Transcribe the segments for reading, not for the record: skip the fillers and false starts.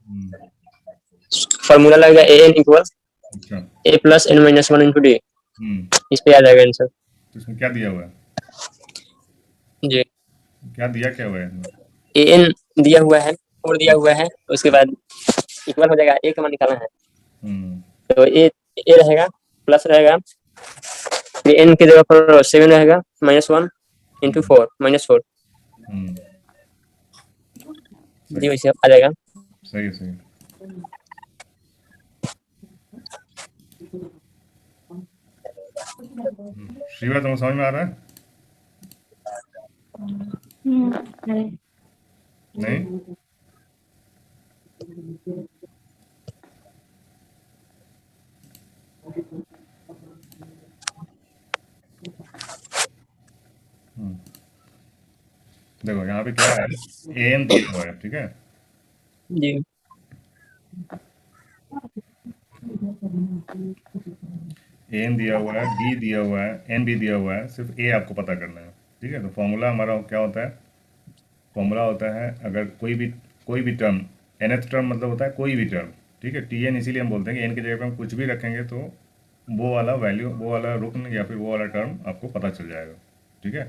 हम्म, formula लगेगा ए N equals अच्छा। A plus N minus one into D. हम्म, इस पे आ जाएगा आंसर। तो इसमें क्या दिया हुआ है? जी, क्या दिया क्या हुआ है इसमें? ए एन दिया हुआ है, 4 दिया हुआ है, उसके बाद इक्वल हो जाएगा, ए का मान निकालना है, हम्म, तो ए रहेगा, प्लस रहेगा, फिर एन की जगह पर 7 रहेगा, माइनस वन इंटू हम्म, 4 माइनस 4। हम्म, सही जी, वैसे आ जाएगा। सही है, सही है। शिवा, तुम्हें समझ में आ रहा है? नहीं? हम्म, देखो यहाँ पे क्या है, ए एन दिया हुआ है, ठीक है। जी, ए एन दिया हुआ है, बी दिया हुआ है, एन भी दिया हुआ है, सिर्फ ए आपको पता करना है, ठीक है। तो फॉर्मूला हमारा क्या होता है? फॉर्मूला होता है, अगर कोई भी टर्म, nth टर्म मतलब होता है कोई भी टर्म, ठीक है। टी एन इसीलिए हम बोलते हैं कि एन की जगह पे हम कुछ भी रखेंगे तो वो वाला वैल्यू, वो वाला रुकन या फिर वो वाला टर्म आपको पता चल जाएगा, ठीक है।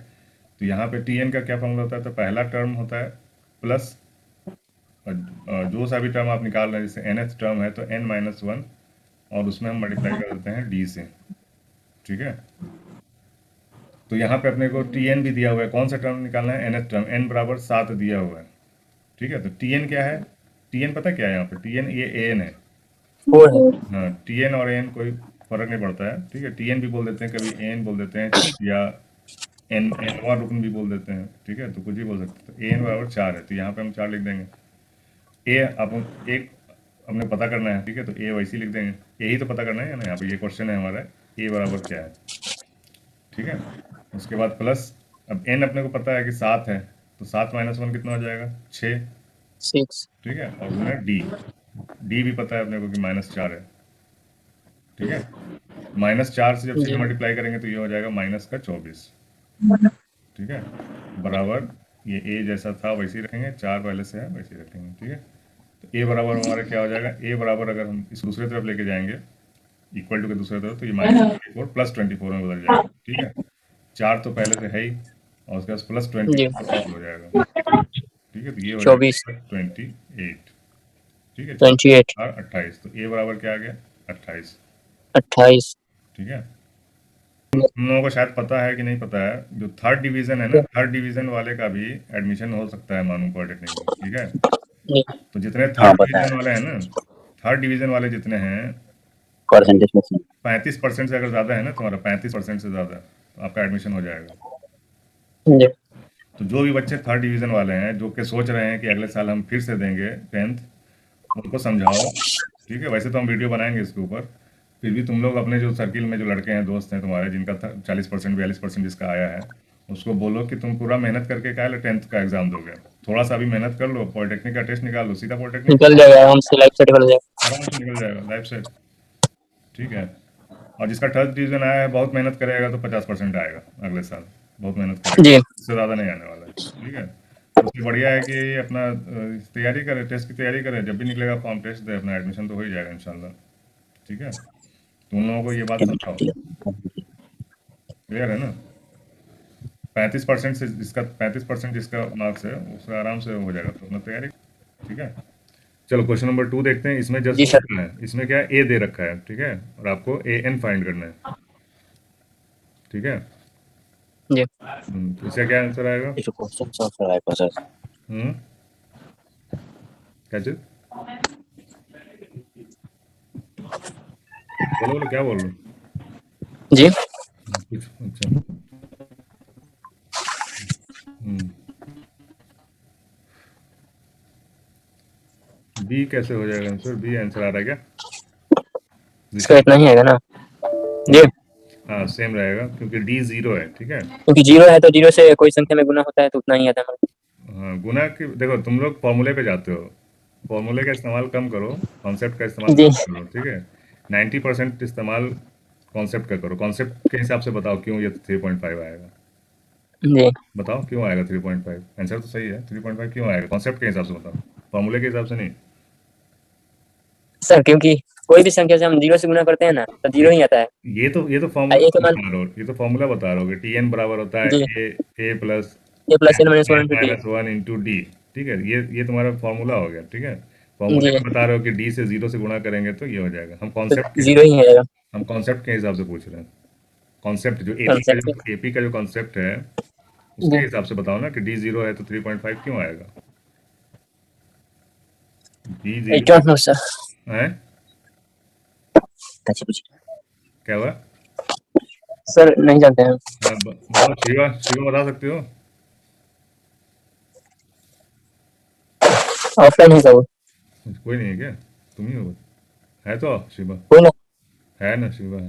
तो यहाँ पे टी एन का क्या फॉर्मूला होता है? तो पहला टर्म होता है प्लस जो सा भी टर्म आप निकाल रहे हैं, जैसे nth टर्म है तो n माइनस वन, और उसमें हम मल्टीप्लाई कर देते हैं डी से, ठीक है। तो यहाँ पे अपने को टी एन भी दिया हुआ है, कौन सा टर्म निकालना है? nth टर्म, n बराबर 7 दिया हुआ है, ठीक है। तो टी एन क्या है? टी एन पता क्या है यहाँ पे? टी एन ये ए एन है। 4 है। हाँ, टी एन और एन कोई फर्क नहीं पड़ता है, ठीक है। टी एन भी बोल देते हैं, कभी एन बोल देते हैं, या एन वा रुकन भी बोल देते हैं, ठीक है। तो कुछ भी बोल सकते हैं। तो ए एन बराबर 4 है, तो यहाँ पे हम 4 लिख देंगे। ए आप एक हमने पता करना है, ठीक है, तो ए वैसे ही लिख देंगे। यही तो पता करना है ना, यहाँ पे ये क्वेश्चन है हमारा, ए बराबर क्या है, ठीक है। उसके बाद प्लस, अब एन अपने को पता है कि 7 है, तो 7 माइनस वन कितना हो जाएगा? 6, 6। ठीक है। और उसमें डी, डी भी पता है अपने को कि -4 है, ठीक है। -4 से जब जी, सीधे मल्टीप्लाई करेंगे तो ये हो जाएगा -24, ठीक है। बराबर, ये ए जैसा था वैसे ही रखेंगे, 4 पहले से है वैसे ही रखेंगे, ठीक है। तो ए बराबर हमारा क्या हो जाएगा? ए बराबर अगर हम इस दूसरे तरफ लेके जाएंगे, इक्वल टू के दूसरे तरफ, तो ये -24 प्लस 24 में बदल जाएगा, ठीक है। 4 तो पहले से है ही, और उसके बाद प्लस जी, 24 और हो जाएगा, ठीक है। तो ये हो 24, जाएगा 28, ठीक है। 28, 28, तो ए बराबर क्या आ गया? 28, 28। ठीक है। तुम लोगों को शायद पता है कि नहीं पता है, जो थर्ड डिवीजन है ना, थर्ड डिवीजन वाले का भी एडमिशन हो सकता है मानू पॉलिटेक्निक में, ठीक है। जी, तो जितने हाँ थर्ड पता डिवीजन है। वाले हैं ना, थर्ड डिवीजन वाले जितने हैं, परसेंटेज में से। 35% से अगर ज़्यादा है ना तुम्हारा, 35% से ज़्यादा, तो आपका एडमिशन हो जाएगा। जी, तो जो भी बच्चे थर्ड डिवीजन वाले हैं, जो कि सोच रहे हैं कि अगले साल हम फिर से देंगे 10th, उनको समझाओ, ठीक है। वैसे तो हम वीडियो बनाएंगे इसके ऊपर, फिर भी तुम लोग अपने जो सर्किल में जो लड़के हैं, दोस्त हैं तुम्हारे, जिनका 40% 42% जिसका आया है, उसको बोलो कि तुम पूरा मेहनत करके क्या 10th का एग्जाम दोगे। थोड़ा सा भी मेहनत कर लो, पॉलिटेक्निक का टेस्ट निकाल लो, सीधा पॉलिटेक्निक निकल जाएगा आराम से, लाइफ सेट हो जाएगा। आराम से निकल जाएगा, लाइफ से, ठीक है। और जिसका थर्ड डिवीजन आया है, बहुत मेहनत करेगा तो 50% आएगा अगले साल, बहुत मेहनत करेगा, जी, इससे ज़्यादा नहीं आने वाला है, ठीक है। तो उससे बढ़िया है कि अपना तैयारी करे, टेस्ट की तैयारी करे, जब भी निकलेगा फॉर्म टेस्ट दे, अपना एडमिशन तो हो ही जाएगा इंशाल्लाह, ठीक है। तो उन लोगों को ये बात समझाओ, क्लियर है ना। 35% से जिसका 35% जिसका मार्क्स है, उसका आराम से हो जाएगा, तो अपना तैयारी, ठीक है। चलो क्वेश्चन नंबर 2 देखते हैं। इसमें जस्ट जी सर। है, इसमें क्या है, ए दे रखा है, ठीक है, और आपको ए एन फाइंड करना है, ठीक है। जी, तो इसका क्या आंसर आएगा? ये जो क्वेश्चन सॉल्व कराएगा सर। हम्म, क्या चीज? बोलो बोलो, क्या बोल रहे हो? जी, कुछ अच्छा। हम्म, बी कैसे हो जाएगा आंसर? बी आंसर आ रहा है क्या इसका ऋषभ? इतना ही आएगा ना। जी, हाँ, सेम रहेगा क्योंकि डी जीरो है, ठीक है। क्योंकि 0 है तो 0 से कोई संख्या में गुना होता है तो उतना ही आता है। हाँ, गुना की देखो, तुम लोग फॉर्मूले पे जाते हो, फॉर्मूले का इस्तेमाल कम करो, कॉन्सेप्ट का इस्तेमाल जी, ज़्यादा करो, ठीक है। 90% इस्तेमाल कॉन्सेप्ट का करो, कॉन्सेप्ट के हिसाब से बताओ क्यों ये 3.5 आएगा। जी, बताओ क्यों आएगा 3.5? आंसर तो सही है, 3.5 क्यों आएगा? कॉन्सेप्ट के हिसाब से बताओ, फॉर्मूले के हिसाब से नहीं। सर क्योंकि कोई भी संख्या से हम 0 से गुना करते हैं ना तो 0 ही आता है। ये तो फॉर्मूला एक मान बता रहे हो, ये तो फॉर्मूला बता रहे हो कि टी एन बराबर होता है जी A plus A plus N minus one N into D. Minus one into D. ठीक है, ये तुम्हारा फॉर्मूला हो गया। ठीक है, फॉर्मूले जी में बता रहे हो कि डी से जीरो से गुणा करेंगे तो ये हो जाएगा। तो 0 ही आएगा। हम कॉन्सेप्ट के हिसाब से पूछ रहे हैं। कॉन्सेप्ट जो कंसेप्ट एपी का जो कॉन्सेप्ट है उसके जी हिसाब से बताओ ना कि डी जीरो है तो 3.5 क्यों आएगा। D I zero don't know sir. है, कैसे पूछे? क्या हुआ? सर नहीं जानते हैं। हाँ, बताओ शिवा, शिवा बता सकते हो? ऑफलाइन है सर वो। कोई नहीं है क्या? तुम ही हो? है तो शिवा, कोई ना है ना शिवा?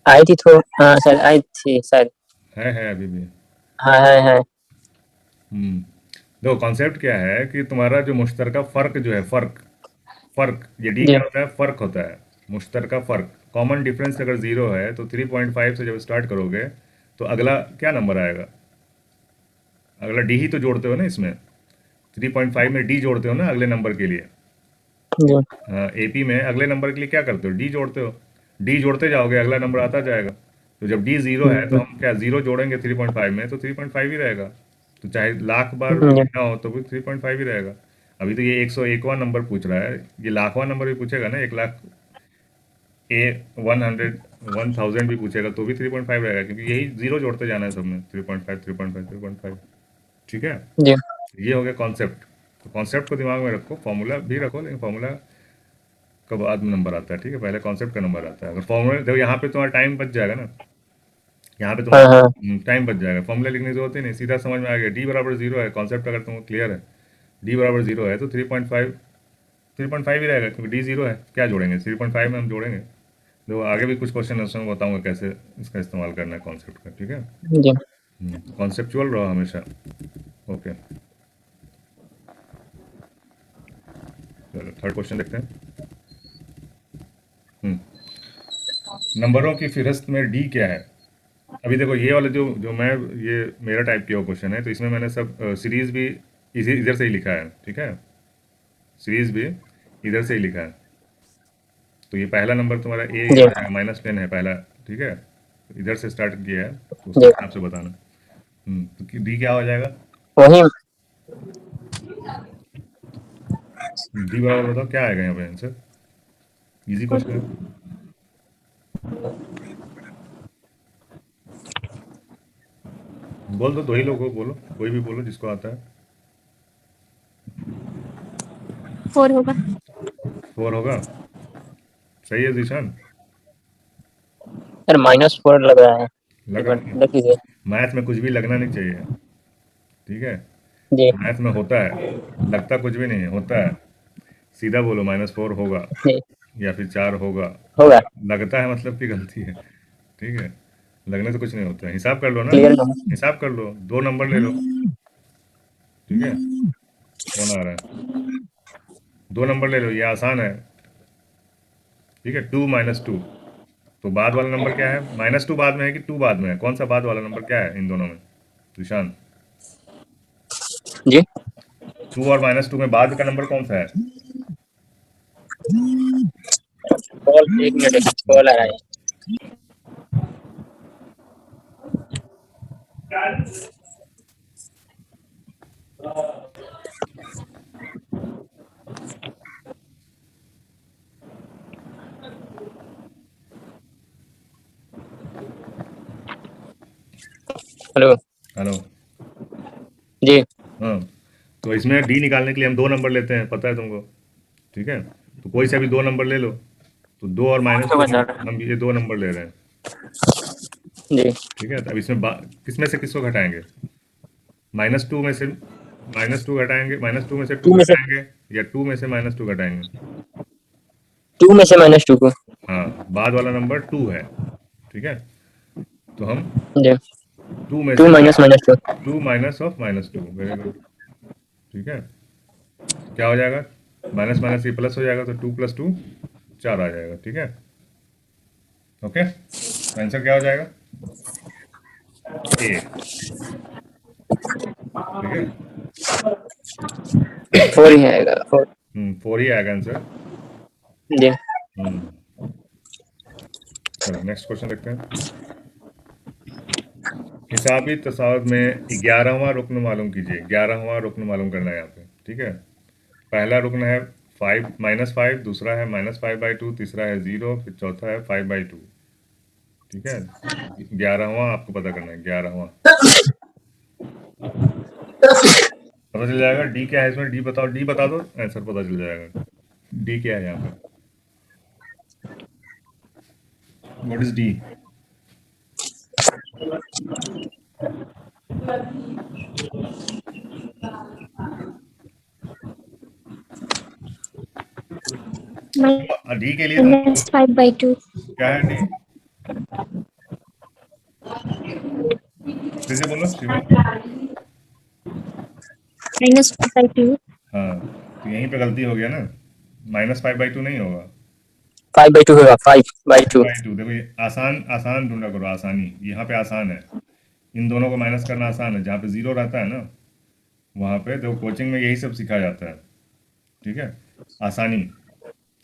आई थी थोड़ा, हाँ सर आई थी शायद। है अभी भी। हाँ है। हम्म, देखो कॉन्सेप्ट क्या है कि तुम्हारा जो मुश्तरका फर्क जो है, फर्क फर्क ये डी जी क्या होता है? फर्क होता है, मुश्तरका फर्क। कॉमन डिफरेंस अगर जीरो है तो 3.5 से जब स्टार्ट करोगे तो अगला क्या नंबर आएगा? अगला डी ही तो जोड़ते हो ना इसमें, 3.5 में डी जोड़ते हो ना अगले नंबर के लिए। जी हाँ, एपी में अगले नंबर के लिए क्या करते हो? डी जोड़ते हो। डी जोड़ते जाओगे अगला नंबर आता जाएगा। तो जब डी जीरो है तो हम क्या जीरो जोड़ेंगे 3.5 में तो 3.5 ही रहेगा। तो चाहे लाख बार भी जी लिखना हो तो भी 3.5 ही रहेगा। अभी तो ये 101वां नंबर पूछ रहा है, ये लाखवां नंबर भी पूछेगा ना, 1 लाख ए 1000 भी पूछेगा तो भी 3.5 रहेगा, क्योंकि यही जीरो जोड़ते जाना है सब में, 3.5 3.5 3.5। ठीक है, जी ये हो गया कॉन्सेप्ट। तो कॉन्सेप्ट को दिमाग में रखो, फॉर्मूला भी रखो, लेकिन फॉर्मूला का बाद में नंबर आता है। ठीक है, पहले कॉन्सेप्ट का नंबर आता है। अगर फॉर्मूला देखो यहाँ पे तुम्हारा टाइम बच जाएगा ना, यहाँ पे हाँ तुम्हारा हाँ टाइम बच जाएगा। फॉर्मूला लिखने की जरूरत ही नहीं, सीधा समझ में आ गया। डी बराबर जीरो है, कॉन्सेप्ट अगर तुमको क्लियर है, डी बराबर जीरो है तो 3.5 ही रहेगा, क्योंकि डी जीरो है। क्या जोड़ेंगे 3.5 में, हम जोड़ेंगे। देखो आगे भी कुछ क्वेश्चन है उसमें बताऊंगा कैसे इसका इस्तेमाल करना है कॉन्सेप्ट का। ठीक है, जी कॉन्सेप्चुअल रहो हमेशा। ओके, चलो थर्ड क्वेश्चन देखते हैं। हम्म, नंबरों की फिहरिस्त में डी क्या है? अभी देखो ये वाला जो जो मैं ये मेरा टाइप किया हुआ क्वेश्चन है, तो इसमें मैंने सब सीरीज भी इसी इधर से ही लिखा है। ठीक है, सीरीज भी इधर से ही लिखा है। तो ये पहला नंबर तुम्हारा ए जी -10 है पहला। ठीक है, तो इधर से स्टार्ट किया है तो उसके जी हिसाब से बताना। तो डी क्या हो जाएगा? वही डी बराबर बताओ क्या आएगा यहाँ पे आंसर? इजी क्वेश्चन है। बोल दो, दो ही लोग हो, बोलो कोई भी बोलो जिसको आता है। 4 होगा। 4 होगा, सही है जीशान। सर -4 लग रहा है। एक लग बार रहा है, देख लीजिए। मैथ में कुछ भी लगना नहीं चाहिए। ठीक है, जी मैथ में होता है, लगता कुछ भी नहीं है, होता है। सीधा बोलो -4 होगा जी या फिर 4 होगा। होगा लगता है मतलब कि गलती है। ठीक है, लगने से कुछ नहीं होता है। हिसाब कर लो ना, क्लियर ना। हिसाब कर लो, 2 नंबर ले लो। ठीक है, कौन आ रहा है? 2 नंबर ले लो, ये आसान है। ठीक है, 2 - 2, तो बाद वाला नंबर क्या है? -2 बाद में है कि 2 बाद में है? कौन सा बाद वाला नंबर क्या है इन दोनों में निशान? जी 2 और -2 में बाद का नंबर कौन सा है? कॉल, एक मिनट कॉल आ रहा है। Hello hello. जी हाँ, तो इसमें डी निकालने के लिए हम 2 नंबर लेते हैं, पता है तुमको। ठीक है, तो कोई सा भी 2 नंबर ले लो। तो 2 और -2 होगा सर। हम ये 2 नंबर ले रहे हैं। जी ठीक है, तो अब इसमें किसमें से किसको घटाएंगे? -2 में से -2 घटाएंगे, -2 में से 2 2 में से घटाएंगे, या 2 में से -2 घटाएंगे? 2 में से -2 को। हाँ, बाद वाला नंबर 2 है। ठीक है, तो हम जी 2 में 2 से -2 2 माइनस ऑफ -2। Very good. ठीक है, तो क्या हो जाएगा? माइनस माइनस ये प्लस हो जाएगा, तो 2 + 2 4 आ जाएगा। ठीक है, ओके, आंसर क्या हो जाएगा? ए। ठीक है, 4 ही आएगा 4। 4 ही आएगा आंसर। जी चलो नेक्स्ट क्वेश्चन देखते हैं। हिसाबी तसावत में 11वां रुकन मालूम कीजिए। 11वां रुकन मालूम करना है यहाँ पे, ठीक है। पहला रुकन है 5 -5, दूसरा है -5/2, तीसरा है 0, फिर चौथा है 5/2, ठीक है। 11वां आपको पता करना है। 11वां पता चल जाएगा। डी क्या है इसमें, डी बताओ, डी बता दो, आंसर पता चल जाएगा। डी क्या है यहाँ पे, व्हाट इज डी? डी के लिए तुम -5/2 क्या है डी? फिर से बोलो श्रीमान। -5/2 हाँ, तो यहीं पे गलती हो गया ना, -5/2 नहीं होगा, 5/2 होगा, 5/2। 5/2। देखो ये आसान आसान ढूंढा करो, आसानी। यहाँ पे आसान है, इन दोनों को माइनस करना आसान है। जहाँ पे जीरो रहता है ना, वहाँ पे देखो कोचिंग में यही सब सिखाया जाता है, ठीक है। आसानी,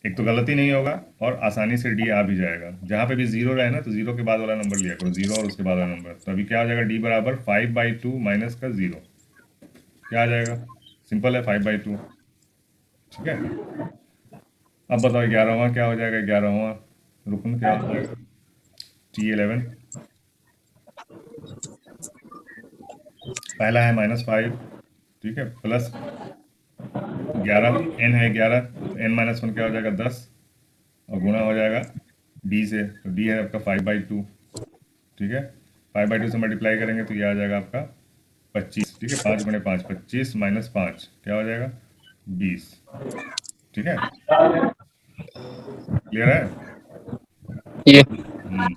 एक तो गलती नहीं होगा और आसानी से डी आ भी जाएगा। जहाँ पे भी जीरो रहे ना, तो जीरो के बाद वाला नंबर लिया करो, जीरो और उसके बाद वाला नंबर। तो अभी क्या हो जाएगा, डी बराबर 5/2 माइनस का 0, क्या आ जाएगा? सिंपल है, 5/2, ठीक है। अब बताओ 11वां क्या हो जाएगा? 11वां रुकन क्या हो जाएगा? T11। पहला है -5, ठीक है, प्लस 11, n है 11, तो n-1 क्या हो जाएगा? 10, और गुणा हो जाएगा d से, तो d है आपका 5/2, ठीक है। 5/2 से मल्टीप्लाई करेंगे तो ये आ जाएगा आपका 25, ठीक है। 5 × 5 25, -5 क्या हो जाएगा? 20, ठीक है। क्लियर है? ये हम्म,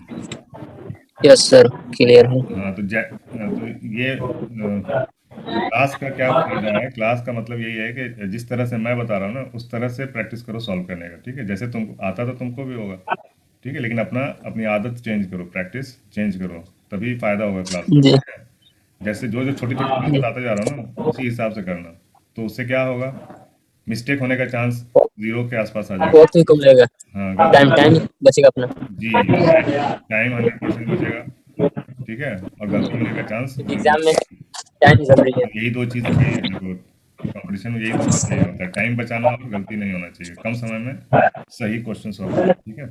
यस सर, क्लियर है। हाँ तो ये क्लास का क्या फायदा है? क्लास का मतलब यही है कि जिस तरह से मैं बता रहा हूँ ना, उस तरह से प्रैक्टिस करो सॉल्व करने का, ठीक है। जैसे तुमको आता तो तुमको भी होगा, ठीक है, लेकिन अपनी आदत चेंज करो, प्रैक्टिस चेंज करो, तभी फायदा होगा क्लास का, जी ठीक है। जैसे जो जो छोटी छोटी चीज़ बताते जा रहा हूँ ना, उसी हिसाब से करना, तो उससे क्या होगा, मिस्टेक होने का चांस 0 के आसपास आ जाएगा। वक्त भी कम लगेगा, हाँ टाइम टाइम बचेगा अपना। जी, टाइम 100% बचेगा, ठीक है, और गलती होने का चांस जीरो। एग्जाम में टाइम जरूरी है। यही दो चीज़ चाहिए, देखो कंपटीशन में यही दो चीज़ चाहिए होता है, टाइम बचाना और गलती नहीं होना चाहिए, कम समय में सही क्वेश्चन सॉल्व करना, ठीक है।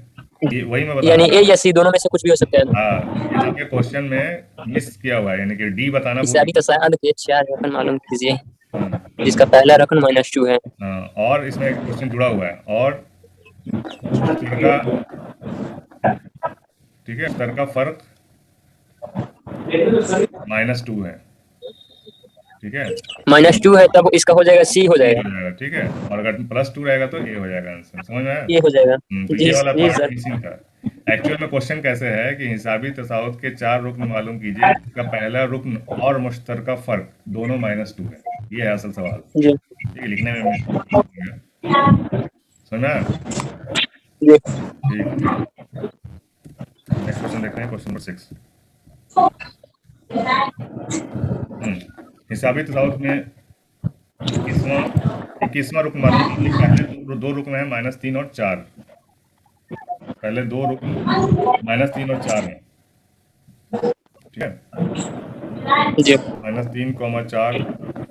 ये वही मैं बता यानी रहा ए हूँ। या सी दोनों में से कुछ भी हो सकता है। हाँ, यहाँ पे क्वेश्चन में मिस किया हुआ है, यानी कि डी बताना भूल हिसाबी गए। तसाद के 4 रकम मालूम कीजिए, हाँ जिसका पहला रकम -2 है। हाँ, और इसमें एक क्वेश्चन जुड़ा हुआ है, और स्तर का, ठीक है, स्तर का फर्क -2 है, ठीक है। -2 है तब इसका हो जाएगा, सी हो सी हो जाएगा, जाएगा, ठीक है, और अगर +2 रहेगा तो ए हो जाएगा। आंसर समझ में आया? ये हो जाएगा। तो जी ये वाला जी पार्ट सर। मिसिंग था। एक्चुअल में क्वेश्चन कैसे है कि हिसाबी तसावत के 4 रुकन मालूम कीजिए, इसका पहला रुकन और मुश्तरका फर्क दोनों -2 है। ये है असल सवाल, जी ठीक है। लिखने में मिस्टेक हो गया, समझ में आया? जी ठीक है, ठीक। नेक्स्ट क्वेश्चन देखते हैं, क्वेश्चन नंबर 6। हिसाबी तसावत में 21वां रुकन मालूम कीजिए। पहले दो रुकन है -3 और 4। पहले दो रुकन -3 और 4 है, ठीक है। जी -3, 4,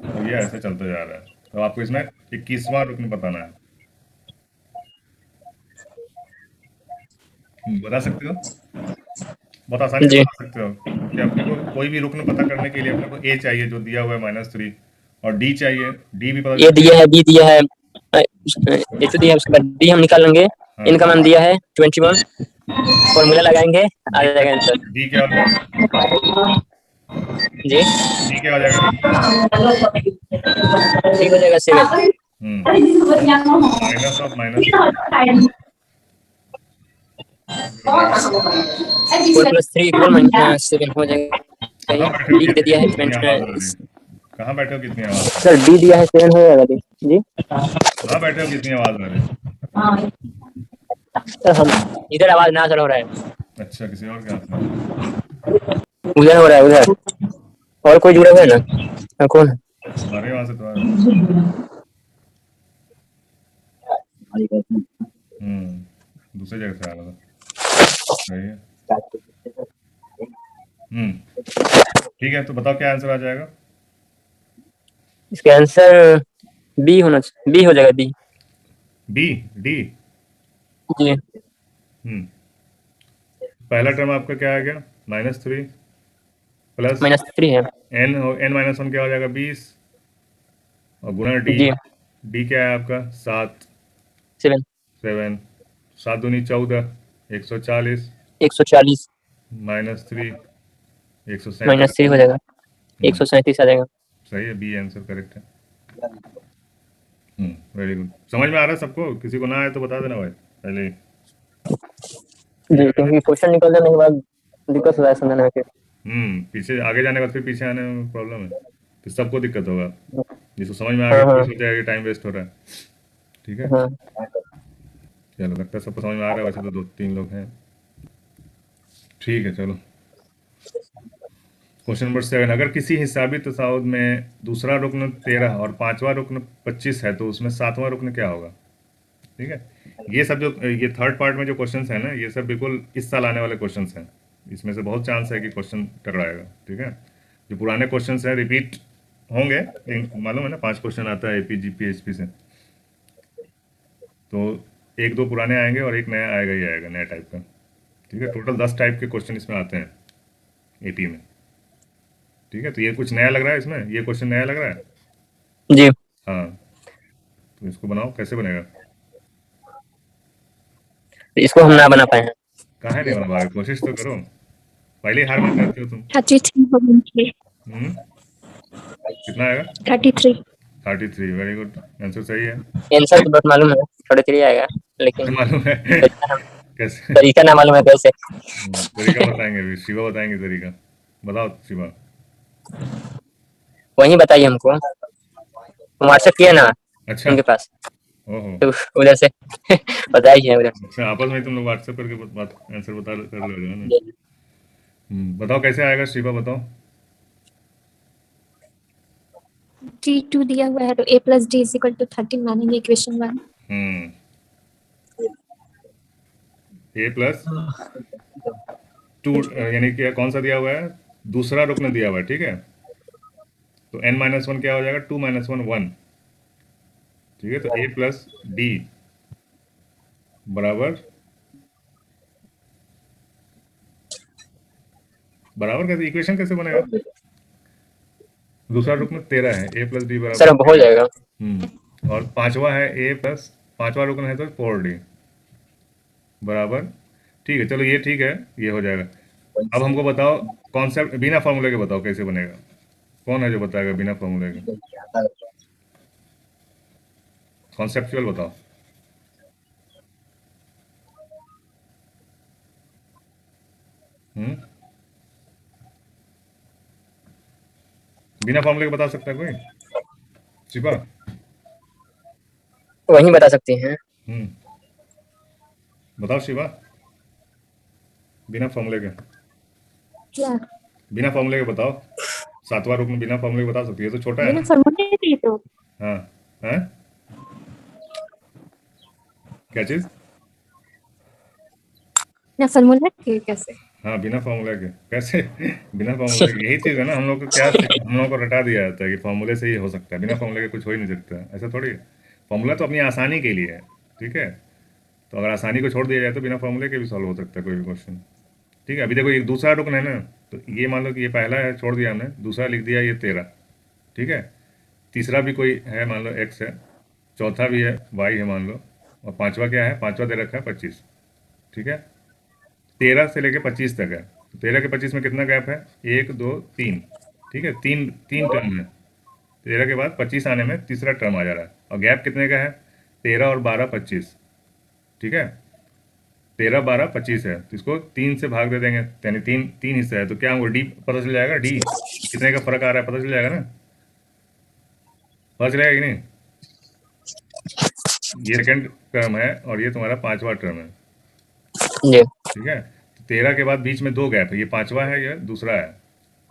और ये ऐसे चलते जा रहा है। तो आपको इसमें 21वां रुकन बताना है। बता सकते हो? बहुत आसानी से जी। बता सकते हो कि अपने को कोई भी रुकन पता करने के लिए अपने को ए चाहिए जो दिया हुआ है -3, और डी चाहिए, डी भी पता ए चल दिया है, बी दिया है, ए तो दिया है, उसके बाद डी हम निकाल लेंगे। हाँ, इनका मान दिया है 21, फॉर्मूला लगाएंगे, आ जाएगा आंसर। डी क्या हो जाएगा? जी डी क्या हो जाएगा? डी डी हो जाएगा 7। माइनस ऑफ -3, 4 + 3 = 7 हो जाएगा। कहाँ बैठे हो? डी दे दिया है कितनी आवाज आ 20। रही? कहाँ बैठे हो? कितनी आवाज? सर डी दिया है 7 हो जाएगा। डी जी कहाँ बैठे हो? कितनी आवाज आ रही? सर, हम इधर आवाज ना सर हो रहा है, अच्छा, किसी और के हाथ में। उधर हो रहा है, उधर और कोई जुड़ा हुआ है ना? कौन है? हमारे वहां से तो आ रहा है। हमारी बात नहीं। दूसरी जगह से आ रहा था। सही है। ठीक है, तो बताओ क्या आंसर आ जाएगा। इसका आंसर बी बी हो जाएगा, बी। B, D. जी। हम्म पहला टर्म आपका क्या आ गया, -3 प्लस -3 है। n-1 क्या हो जाएगा, 20 और गुणा डी। जी। डी क्या है आपका, 7, 7। 7, 7 दूनी 14, 140 140 -3, 137। -3 हो जाएगा, हम्म 137 आ जाएगा। सही है, बी आंसर करेक्ट है। Very good. समझ में आ रहा है सबको, किसी को ना आए तो बता देना भाई पहले ही। जी, क्योंकि क्वेश्चन निकल जाने के बाद दिक्कत हो रहा है समझने में फिर। पीछे आगे जाने के बाद फिर पीछे आने में प्रॉब्लम है, फिर सबको दिक्कत होगा। जिसको समझ में आ हाँ गया हाँ फिर सोचेगा कि टाइम वेस्ट हो रहा है। ठीक है, हाँ। चलो लगता है सबको समझ में आ रहा है, वैसे तो 2-3 लोग हैं। ठीक है, चलो क्वेश्चन नंबर 7। अगर किसी हिसाबी तसाउद में दूसरा रुकन 13 और पांचवा रुकन 25 है, तो उसमें सातवां रुकन क्या होगा। ठीक है, ये सब जो ये थर्ड पार्ट में जो क्वेश्चंस हैं ना, ये सब बिल्कुल इस साल आने वाले क्वेश्चंस हैं। इसमें से बहुत चांस है कि क्वेश्चन टकराएगा। ठीक है, जो पुराने क्वेश्चंस हैं रिपीट होंगे, लेकिन मालूम है ना 5 क्वेश्चन आता है एपी जीपी एचपी से, तो 1-2 पुराने आएंगे और एक नया आएगा ही आएगा, नया टाइप का। ठीक है, टोटल 10 टाइप के क्वेश्चन इसमें आते हैं एपी में। ठीक है, तो ये कुछ नया लग रहा है, इसमें ये क्वेश्चन नया लग रहा है। जी। हाँ, तो इसको बनाओ, कैसे बनेगा। इसको हम ना बना पाए हैं। कहाँ नहीं बना पा रहे, कोशिश तो करो, पहले ही हार मान जाते हो तुम। 33 होंगे। हम्म कितना आएगा, 33। 33। वेरी गुड, आंसर सही है। आंसर तो बहुत मालूम है, 33 आएगा, लेकिन मालूम है तरीका कैसे। तरीका ना मालूम है कैसे। तरीका बताएंगे अभी, शिवा बताएंगे तरीका। बताओ शिवा। वही बताइए हमको, व्हाट्सएप किया ना अच्छा। उनके पास, ओहो। तो उधर से बताइए उधर से। अच्छा, आपस में ही तुम लोग व्हाट्सएप करके बात आंसर बता कर लोगे ना। बताओ कैसे आएगा शिवा, बताओ। T2 दिया हुआ है तो a plus D is equal to 13 मानेंगे इक्वेशन 1। हम्म ए प्लस 2, यानी कि कौन सा दिया हुआ है, दूसरा रुकन दिया हुआ है। ठीक है, तो n-1 क्या हो जाएगा, 2-1 1। ठीक है, तो ए प्लस डी बराबर बराबर कैसे, इक्वेशन कैसे बनेगा। दूसरा रुकन 13 है, ए प्लस डी बराबर सर अब हो 13। जाएगा। और पांचवा है ए प्लस, पांचवा रुकन है तो 4d बराबर। ठीक है, चलो ये ठीक है, ये हो जाएगा। अब हमको बताओ कॉन्सेप्ट बिना फॉर्मूले के, बताओ कैसे बनेगा। कौन है जो बताएगा बिना फॉर्मूले के, कॉन्सेप्चुअल बताओ। हम्म बिना फॉर्मूले के बता सकता है कोई, शिपा। वही बता सकते हैं। हम्म बताओ शिवा, बिना फॉर्मूले के, क्या बिना फॉर्मूले के बताओ। सातवां रुकन बिना फॉर्मूले के बता सकती है, तो छोटा है बिना ना। फॉर्मूले के तो हाँ, है क्या चीज। बिना फॉर्मूले के कैसे। हाँ, बिना फॉर्मूला के कैसे बिना फॉर्मूले के, यही चीज़ है ना, हम लोग को क्या हम लोगों को रटा दिया जाता है कि फॉर्मूले से ही हो सकता है, बिना फॉर्मूले के कुछ हो ही नहीं सकता। ऐसा थोड़ी है, फॉर्मूला तो अपनी आसानी के लिए है। ठीक है, तो अगर आसानी को छोड़ दिया जाए तो बिना फॉर्मूले के भी सॉल्व हो सकता है कोई भी क्वेश्चन। ठीक है, अभी देखो एक दूसरा रुकन है ना, तो ये मान लो कि ये पहला है, छोड़ दिया हमने, दूसरा लिख दिया ये 13। ठीक है, तीसरा भी कोई है, मान लो x है, चौथा भी है y है मान लो, और पांचवा क्या है, पांचवा दे रखा है 25। ठीक है, 13 से लेके 25 तक है, तो 13 के 25 में कितना गैप है, 1 2 3। ठीक है, तीन तीन टर्म है, 13 के बाद 25 आने में तीसरा टर्म आ जा रहा है, और गैप कितने का है, 13 और 12 25। ठीक है, 13 12 25 है, तो इसको 3 से भाग दे देंगे, यानी तीन तीन हिस्सा है, तो क्या हमको डी पता चल जाएगा, डी कितने का फर्क आ रहा है पता चल जाएगा ना, पता चलेगा कि नहीं। ये सेकेंड टर्म है और ये तुम्हारा पांचवा टर्म है। जी। ठीक है, तो 13 के बाद बीच में 2 गैप है, ये पांचवा है, ये दूसरा है,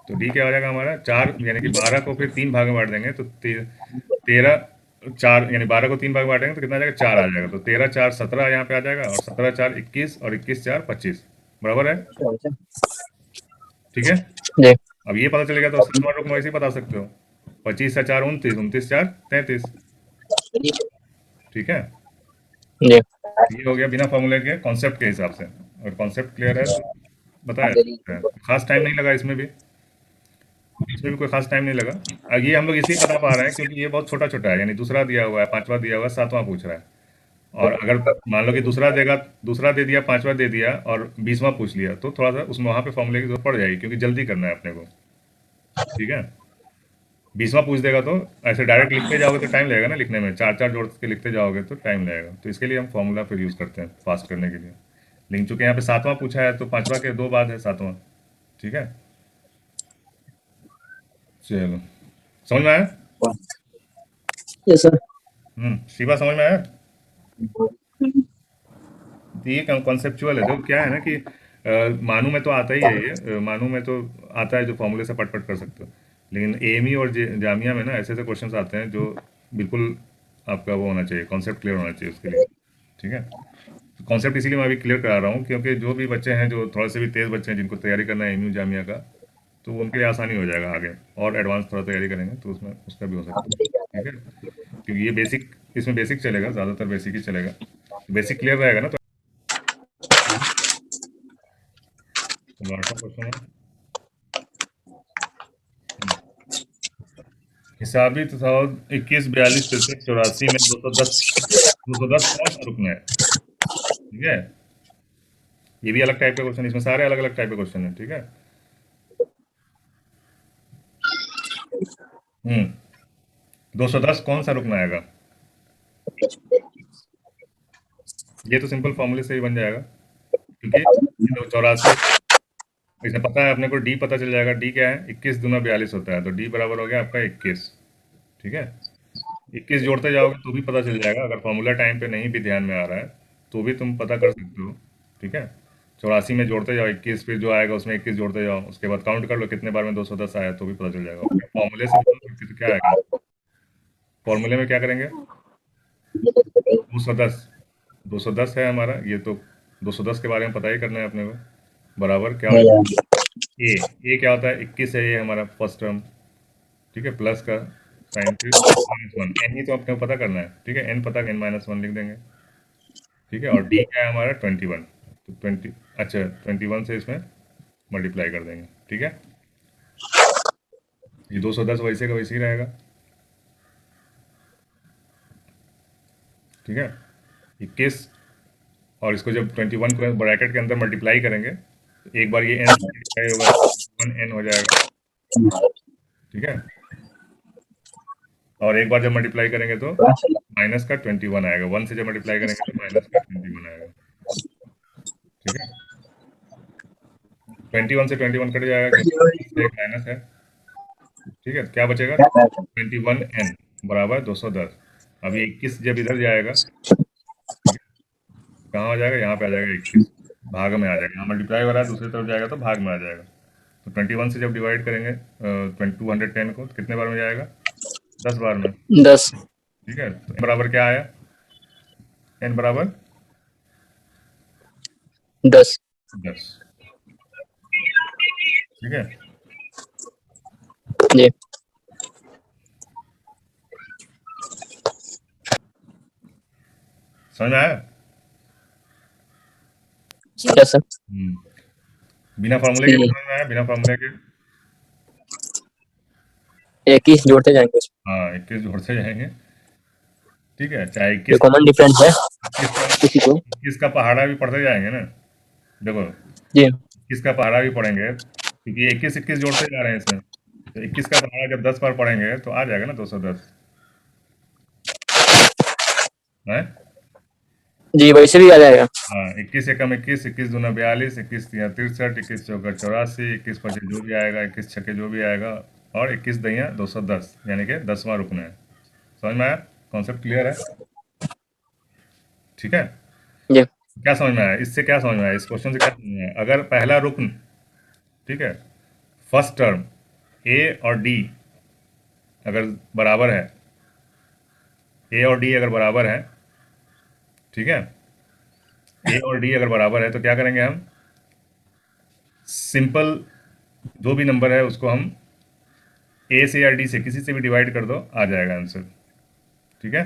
तो डी क्या हो जाएगा हमारा 4, यानी कि 12 को फिर 3 भाग में बांट देंगे, तो 13 4 यानी 12 को 3 भाग बांटेंगे तो कितना आ जाएगा, 4 आ जाएगा। तो 13 4 17 यहाँ पे आ जाएगा, और 17 4 21, और 21 4 25, बराबर है। ठीक है, जी अब ये पता चलेगा तो 7वां रुकन वैसे ही बता सकते हो। 25 से 4 29, 29 4 33। ठीक है, जी ये हो गया बिना फॉर्मूले के कॉन्सेप्ट के हिसाब से। अगर कॉन्सेप्ट क्लियर है तो बताया जा सकता है। खास टाइम नहीं लगा इसमें भी, इसमें भी कोई खास टाइम नहीं लगा। ये हम लोग इसलिए बता पा रहे हैं क्योंकि ये बहुत छोटा छोटा है, यानी दूसरा दिया हुआ है, पांचवा दिया हुआ है, सातवां पूछ रहा है। और अगर मान लो कि दूसरा देगा, दूसरा दे दिया, पांचवा दे दिया और 20वां पूछ लिया, तो थोड़ा सा उसमें वहां पे फॉर्मूले की जरूरत पड़ जाएगी, क्योंकि जल्दी करना है अपने को। ठीक है, 20वां पूछ देगा तो ऐसे डायरेक्ट लिखते जाओगे तो टाइम लगेगा ना लिखने में, चार चार जोड़ के लिखते जाओगे तो टाइम लगेगा। तो इसके लिए हम फॉर्मूला फिर यूज करते हैं फास्ट करने के लिए। लेकिन चूंकि यहाँ पे सातवां पूछा है तो पांचवा के दो बाद है सातवां। ठीक है, चलो, समझ में आया? Yes sir. शिवा समझ में आया? तो ये कॉन्सेप्चुअल है। देखो क्या है ना कि मानू में तो आता ही है ये, मानू में तो आता है जो फॉर्मूले से पट पट कर सकते हो। लेकिन एएमई और जामिया में ना ऐसे ऐसे क्वेश्चंस आते हैं जो बिल्कुल आपका वो होना चाहिए, कॉन्सेप्ट क्लियर होना चाहिए उसके लिए। ठीक है, कॉन्सेप्ट इसीलिए मैं अभी क्लियर करा रहा हूँ, क्योंकि जो भी बच्चे हैं जो थोड़े से भी तेज बच्चे हैं जिनको तैयारी करना है एएमयू जामिया का, तो वो उनके लिए आसानी हो जाएगा आगे, और एडवांस थोड़ा तैयारी करेंगे तो उसमें उसका भी हो सकता है। ठीक है, क्योंकि ये बेसिक, इसमें बेसिक चलेगा, ज़्यादातर बेसिक ही चलेगा। बेसिक क्लियर रहेगा ना तो। चलो 8वां क्वेश्चन है, हिसाबी तसाउद 21 42 63 84 में 210, 210 कौन सा रुकन है? ठीक है, ये भी अलग टाइप का क्वेश्चन, इसमें सारे अलग अलग टाइप के क्वेश्चन है। ठीक है, 210 कौन सा रुकन आएगा? ये तो सिंपल फॉर्मूले से ही बन जाएगा, क्योंकि 84, इसमें पता है अपने को, डी पता चल जाएगा। डी क्या है, 21 दूना 42 होता है, तो डी बराबर हो गया आपका 21। ठीक है, 21 जोड़ते जाओगे तो भी पता चल जाएगा, अगर फॉर्मूला टाइम पे नहीं भी ध्यान में आ रहा है तो भी तुम पता कर सकते हो। ठीक है, 84 में जोड़ते जाओ 21, फिर जो आएगा उसमें 21 जोड़ते जाओ, उसके बाद काउंट कर लो कितने बार में 210 आया, तो भी पता चल जाएगा। फॉर्मूले से पता करके तो क्या आएगा, फॉर्मूले में क्या करेंगे, 210, 210 है हमारा ये, तो 210 के बारे में पता ही करना है अपने को। बराबर क्या हो जाएगा, ए क्या होता है, 21 है ये हमारा फर्स्ट टर्म। ठीक है, प्लस का साइन, फिर -1, एन ही तो अपने को पता करना है। ठीक है, एन पता, n-1 लिख देंगे। ठीक है, और डी क्या है हमारा 21, तो 20, अच्छा 21 से इसमें मल्टीप्लाई कर देंगे। ठीक है, ये 210 वैसे का वैसे ही रहेगा। ठीक है, 21, और इसको जब 21 को ब्रैकेट के अंदर मल्टीप्लाई करेंगे तो एक बार ये एन मल्टीप्लाई होगा, 1n हो जाएगा। ठीक है, और एक बार जब मल्टीप्लाई करेंगे तो माइनस का 21 आएगा, 1 से जब मल्टीप्लाई करेंगे तो माइनस का 21 आएगा। ठीक है, 21 से 21 कट जाएगा क्योंकि इससे एक माइनस है। ठीक है, क्या बचेगा, 21n बराबर 210। अब ये 21 जब इधर जाएगा, कहाँ आ जाएगा, यहाँ पे आ जाएगा 21, भाग में आ जाएगा। यहाँ मल्टीप्लाई हो रहा है, दूसरी तरफ जाएगा तो भाग में आ जाएगा। तो 21 से जब डिवाइड करेंगे 210 को, तो कितने बार में जाएगा, 10 बार में। 10। ठीक है, तो n बराबर क्या आया, n बराबर 10। 10। ठीक है, जी समझ में आया? Yes sir. बिना फॉर्मूले के भी समझ में आया, बिना फॉर्मूले के? 21 जोड़ते जाएंगे, हाँ, 21 जोड़ते जाएंगे। ठीक है, चाहे ये 21 कॉमन डिफरेंस है 21 का किसी को। 21 का पहाड़ा भी पढ़ते जाएंगे ना। देखो, जी 21 का पहाड़ा भी पढ़ेंगे, क्योंकि 21 21 जोड़ते जा रहे हैं इसमें, तो 21 का पहाड़ा जब 10 बार पढ़ेंगे तो आ जाएगा ना 210 है। जी वैसे भी आ जाएगा। हाँ, 21 एकम 21, 21 दूना 42, 21 तिया 63, 21 चौका 84, 21 पचे जो भी आएगा, 21 छके जो भी आएगा, और 21 दैया 210, यानी कि 10वां रुकना है। समझ में आया, कॉन्सेप्ट क्लियर है? ठीक है, जी क्या समझ में आया, इससे क्या समझ में आया, इस क्वेश्चन से क्या समझ में आया? अगर पहला रुकन, ठीक है, फर्स्ट टर्म ए और डी अगर बराबर है, ए और डी अगर बराबर है, ठीक है, ए और डी अगर बराबर है तो क्या करेंगे हम, सिंपल जो भी नंबर है उसको हम ए से या डी से किसी से भी डिवाइड कर दो, आ जाएगा आंसर। ठीक है,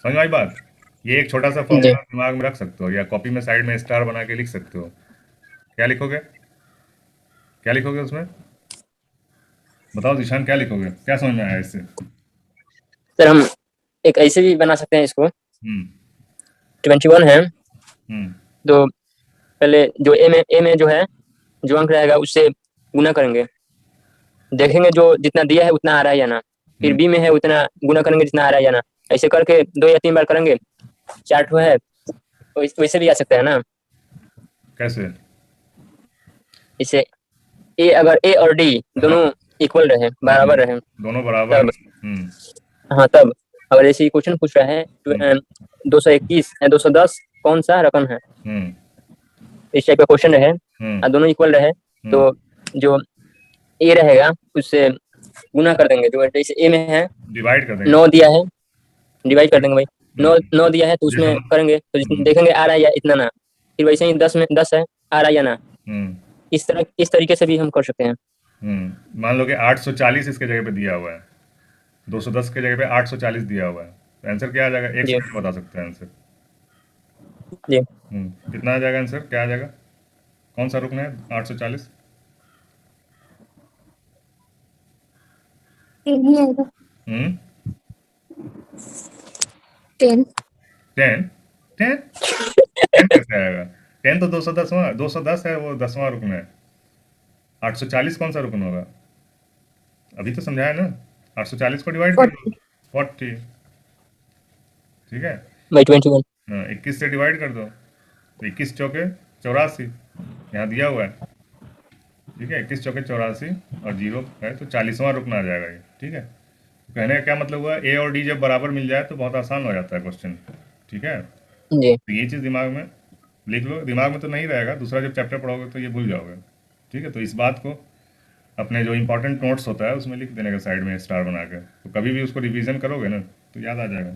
समझ में आई बात। ये एक छोटा सा जी फॉर्मूला दिमाग में रख सकते हो या कॉपी में साइड में स्टार बना के लिख सकते हो। क्या लिखोगे, क्या लिखोगे उसमें, बताओ जीशान, क्या लिखोगे, क्या समझ में आया इससे। सर, हम एक ऐसे भी बना सकते हैं इसको। हम्म 21 है हम्म तो पहले जो ए में जो है, जो अंक रहेगा उससे गुना करेंगे, देखेंगे जो जितना दिया है उतना आ रहा है या ना। फिर हम्म बी में है उतना गुना करेंगे जितना आ रहा है या ना। ऐसे करके 2 या 3 बार करेंगे, 4 ठो है, वैसे भी आ सकता है ना। कैसे। इसे ए, अगर ए और डी हाँ दोनों इक्वल रहे, हाँ, बराबर रहे, दोनों बराबर तब, है। हाँ तब, अगर ऐसे क्वेश्चन पूछ रहा है हम्म 221 या 210 कौन सा रकम है, हम्म इस टाइप का क्वेश्चन रहे हम्म और दोनों इक्वल रहे, हम्म तो जो ए रहेगा उससे गुना कर देंगे। जो जैसे ए में है डिवाइड कर देंगे। 9 दिया है, डिवाइड कर देंगे भाई। हम्म 9 दिया है तो जैसे उसमें करेंगे तो हम्म देखेंगे आ रहा है या इतना ना। फिर वैसे ही 10 में 10 है, आ रहा है या ना। हम्म इस तरीके से भी हम कर सकते हैं। मान लो कि 840 इसके जगह पे दिया हुआ है, 210 के जगह पे 840 दिया हुआ है, तो आंसर क्या आ जाएगा, एक जी सेकंड में बता सकते हैं आंसर। जी कितना आ जाएगा आंसर, क्या आ जाएगा, कौन सा रुकना है 840। 10 ही आएगा। हम्म 10। 10 10 10 कैसे आएगा, 10 तो 210 है, वो 10वां रुकना है। 840 कौन सा रुकना होगा, अभी तो समझाया ना, 840 को डिवाइड कर दो, 40। 40। ठीक है, भाई 21। 21 से डिवाइड कर दो, तो 21 चौके 84, यहाँ दिया हुआ है। ठीक है, 21 चौके 84 और जीरो है तो 40वां रुकना आ जाएगा ये। ठीक है, तो कहने का क्या मतलब हुआ, ए और डी जब बराबर मिल जाए तो बहुत आसान हो जाता है क्वेश्चन। ठीक है, जी तो ये चीज़ दिमाग में लिख लो, दिमाग में तो नहीं रहेगा, दूसरा जब चैप्टर पढ़ोगे तो ये भूल जाओगे। ठीक है, तो इस बात को अपने जो इंपॉर्टेंट नोट्स होता है उसमें लिख देने का साइड में स्टार बना के, तो कभी भी उसको रिवीजन करोगे ना तो याद आ जाएगा।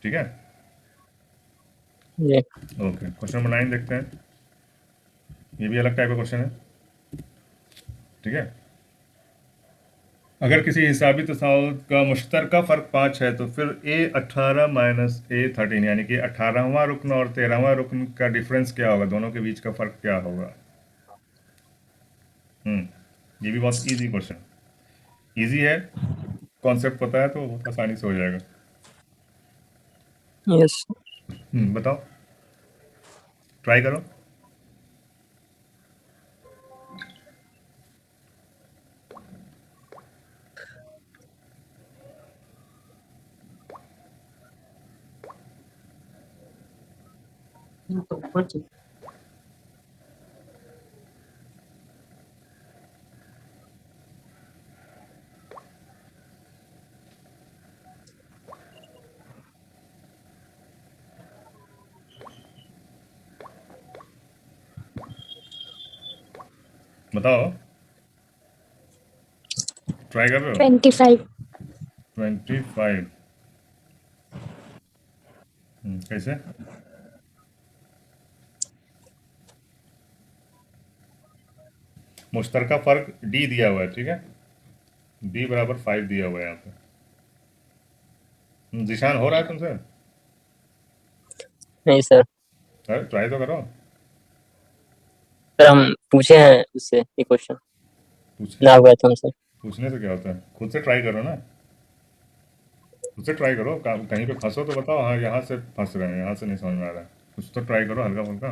ठीक है, जी ओके, क्वेश्चन नंबर 9 देखते हैं। ये भी अलग टाइप का क्वेश्चन है। ठीक है, अगर किसी हिसाबी तसाउत का मुश्तरका फ़र्क 5 है तो फिर A18 माइनस A13 यानी कि 18वां रुकन और 13वां रुकन का डिफरेंस क्या होगा, दोनों के बीच का फ़र्क क्या होगा। ये भी बहुत इजी क्वेश्चन, इजी है, कॉन्सेप्ट पता है तो बहुत आसानी से हो जाएगा। यस। बताओ, ट्राई करो। बताओ, ट्राई कर रहे हो। 25। 25। कैसे, मुश्तरका फ़र्क D दिया हुआ है, ठीक है, D बराबर 5 दिया हुआ है यहाँ पे। जिशान, हो रहा है तुमसे, नहीं सर, ट्राई तो करो। सर हम पूछे हैं उससे ये क्वेश्चन, पूछने ना से हुआ था हमसे। पूछने से क्या होता है, खुद से ट्राई करो ना, खुद से ट्राई करो, कहीं पे फंसो तो बताओ, हाँ यहाँ से फंस रहे हैं, यहाँ से नहीं समझ में आ रहा है, कुछ तो ट्राई करो हल्का फुल्का।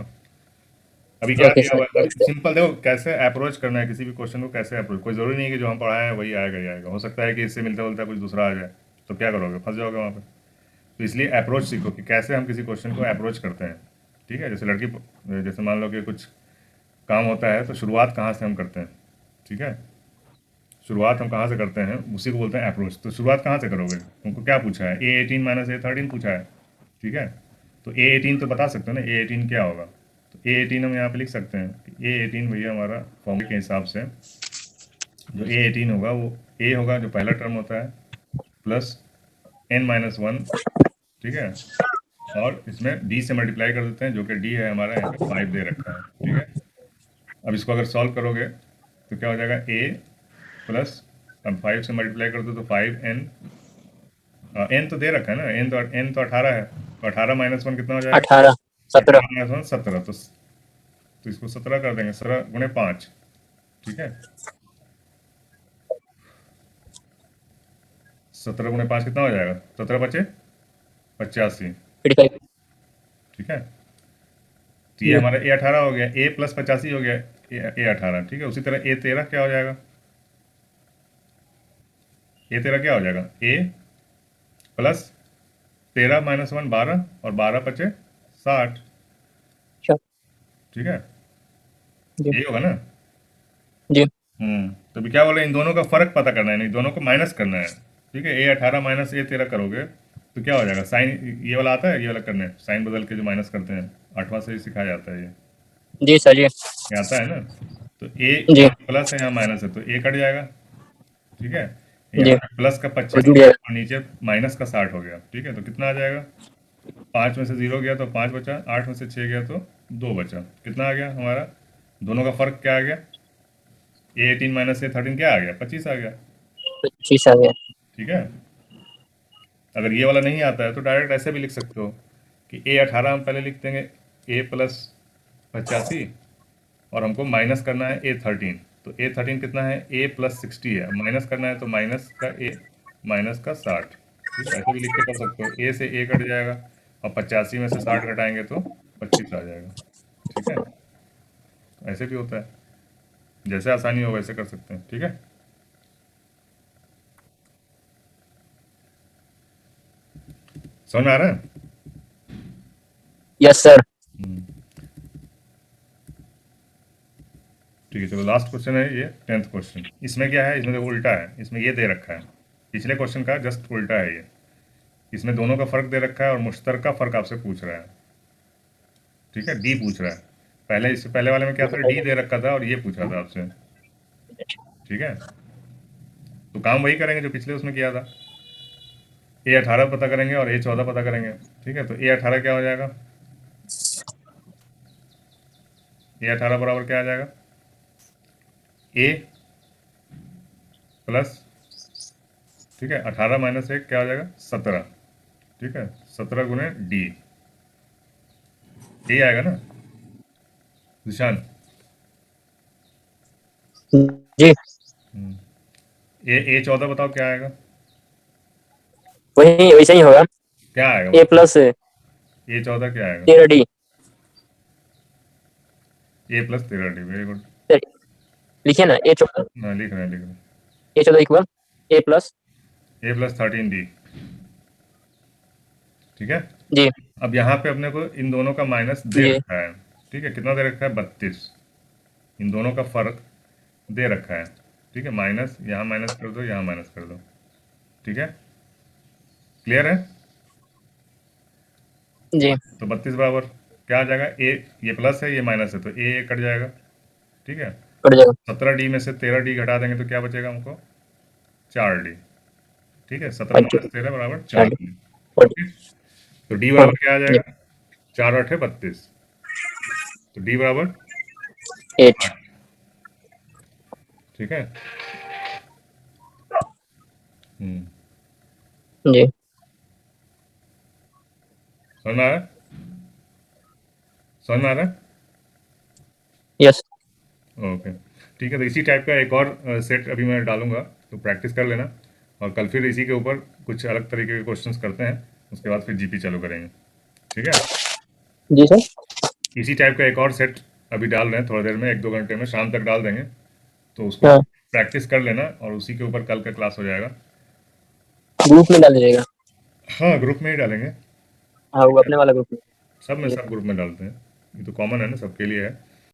अभी क्या ओके दिया हुआ सर। है, अभी सिंपल देखो कैसे अप्रोच करना है किसी भी क्वेश्चन को, कैसे अप्रोच, कोई ज़रूरी नहीं है कि जो हम पढ़ाए हैं वही आएगा ही आएगा, हो सकता है कि इससे मिलता जुलता कुछ दूसरा आ जाए, तो क्या करोगे, फंस जाओगे वहाँ पे। तो इसलिए अप्रोच सीखो कि कैसे हम किसी क्वेश्चन को अप्रोच करते हैं। ठीक है, जैसे लड़की, जैसे मान लो कि कुछ काम होता है तो शुरुआत कहाँ से हम करते हैं। ठीक है, शुरुआत हम कहाँ से करते हैं उसी को बोलते हैं अप्रोच। तो शुरुआत कहाँ से करोगे, तुमको क्या पूछा है, A18 माइनस A13 पूछा है। ठीक है, तो A18 तो बता सकते हो ना A18 क्या होगा, तो A18 हम यहाँ पे लिख सकते हैं कि A18 भैया हमारा फॉर्मूले के हिसाब से जो A18 होगा वो A होगा जो पहला टर्म होता है, प्लस n-1, ठीक है, और इसमें d से मल्टीप्लाई कर देते हैं, जो कि d है हमारा यहाँ पे 5 दे रखा है, ठीक है। अब इसको अगर सॉल्व करोगे तो क्या हो जाएगा, a प्लस, अब 5 से मल्टीप्लाई कर दो तो 5n, n तो दे रखा है ना, n तो 18 है, तो 18 माइनस 1 कितना हो जाएगा, 18 17 18 माइनस 1 17, तो इसको 17 कर देंगे, 17 गुणे 5, ठीक है, 17 गुणे 5 कितना हो जाएगा, 17 बचे 85, 85 ठीक है। तो ये हमारा a18 हो गया, a प्लस 85 हो गया, a18, ठीक है। उसी तरह a13 क्या हो जाएगा, a13 क्या हो जाएगा, a प्लस 13 माइनस 1 12, और 12 बचे 60, अच्छा, ठीक है, जी यही होगा ना। जी तो अभी क्या बोल रहे हैं, इन दोनों का फर्क पता करना है, नहीं दोनों को माइनस करना है, ठीक है। a18 माइनस a13 करोगे तो क्या हो जाएगा, साइन ये वाला आता है, ये वाला करने साइन बदल के जो माइनस करते हैं, 8वां से ही सिखाया जाता है जी सर जी ये आता है ना। तो a जी यहाँ प्लस है, यहाँ माइनस है, तो a कट जाएगा, ठीक है। जी यहाँ पे प्लस का और 25 जुड़ जाएगा। और नीचे माइनस का 60 हो गया, ठीक है। तो कितना आ जाएगा, 5 में से 0 गया तो 5 बचा, 8 में से 6 गया तो 2 बचा, कितना आ गया हमारा, दोनों का फर्क क्या आ गया, a18 माइनस a13 क्या आ गया, 25 आ गया, 25 आ गया। ठीक है। अगर ये वाला नहीं आता है तो डायरेक्ट ऐसे भी लिख सकते हो कि a18 हम पहले लिख देंगे a प्लस 85, और हमको माइनस करना है a13, तो a13 कितना है, a प्लस 60 है, माइनस करना है तो माइनस का a माइनस का 60, ठीक है। ऐसे भी लिख के कर सकते हो, a से a कट जाएगा और 85 में से 60 घटाएंगे तो 25 आ जाएगा, ठीक है। ऐसे भी होता है, जैसे आसानी हो वैसे कर सकते हैं, ठीक है। समझ में आ रहा है। Yes sir. ठीक है, चलो लास्ट क्वेश्चन है ये 10th क्वेश्चन। इसमें क्या है, इसमें देखो उल्टा है, इसमें ये दे रखा है, पिछले क्वेश्चन का जस्ट उल्टा है ये। इसमें दोनों का फर्क दे रखा है और मुश्तरका फर्क आपसे पूछ रहा है, ठीक है, डी पूछ रहा है। पहले इससे पहले वाले में क्या था, डी दे रखा था और ये पूछा था आपसे, ठीक है। तो काम वही करेंगे जो पिछले उसमें किया था, a18 पता करेंगे और a14 पता करेंगे, ठीक है। तो a18 क्या हो जाएगा, a18 बराबर क्या आ जाएगा, a प्लस, ठीक है, 18 माइनस 1 क्या हो जाएगा, 17, ठीक है, 17 गुने डी, ए आएगा ना निशान, जी a14 बताओ क्या आएगा, वही वैसे ही होगा, क्या आएगा, a प्लस a14 क्या आएगा, 13d, a plus 13d, very good. लिखिए ना a14 ना लिख रहे हैं, लिख रहे हैं, a14 equal a plus 13d, ठीक है। जी अब यहाँ पे अपने को इन दोनों का माइनस दे जी रखा है, ठीक है, कितना दे रखा है, 32, इन दोनों का फर्क दे रखा है, ठीक है। माइनस यहाँ माइनस कर दो, यहाँ माइनस कर दो, ठीक है, क्लियर है। जी तो 32 बराबर क्या आ जाएगा, ए ये प्लस है ये माइनस है तो ए कट जाएगा, ठीक है। कट जाएगा। 17d में से 13d घटा देंगे तो क्या बचेगा हमको, 4d, ठीक है। 17 माइनस 13 बराबर 4d, ओके। तो d बराबर क्या आ जी जाएगा, 4 8 है 32, तो d बराबर 8 8, ठीक है। जी समझ में आ रहा है, समझ में आ रहा है, यस ओके, ठीक है। तो इसी टाइप का एक और सेट अभी मैं डालूंगा, तो प्रैक्टिस कर लेना, और कल फिर इसी के ऊपर कुछ अलग तरीके के क्वेश्चंस करते हैं, उसके बाद फिर जीपी चालू करेंगे, ठीक है। जी सर। इसी टाइप का एक और सेट अभी डाल रहे हैं, थोड़ी देर में 1-2 घंटे में, शाम तक डाल देंगे, तो उसको हाँ प्रैक्टिस कर लेना, और उसी के ऊपर कल का क्लास हो जाएगा। ग्रुप में डाल दीजिएगा। हाँ, ग्रुप में ही डालेंगे, हाँ वो अपने वाला ग्रुप में। सब में, सब ग्रुप में डालते हैं, ये तो कॉमन है ना, सबके लिए है।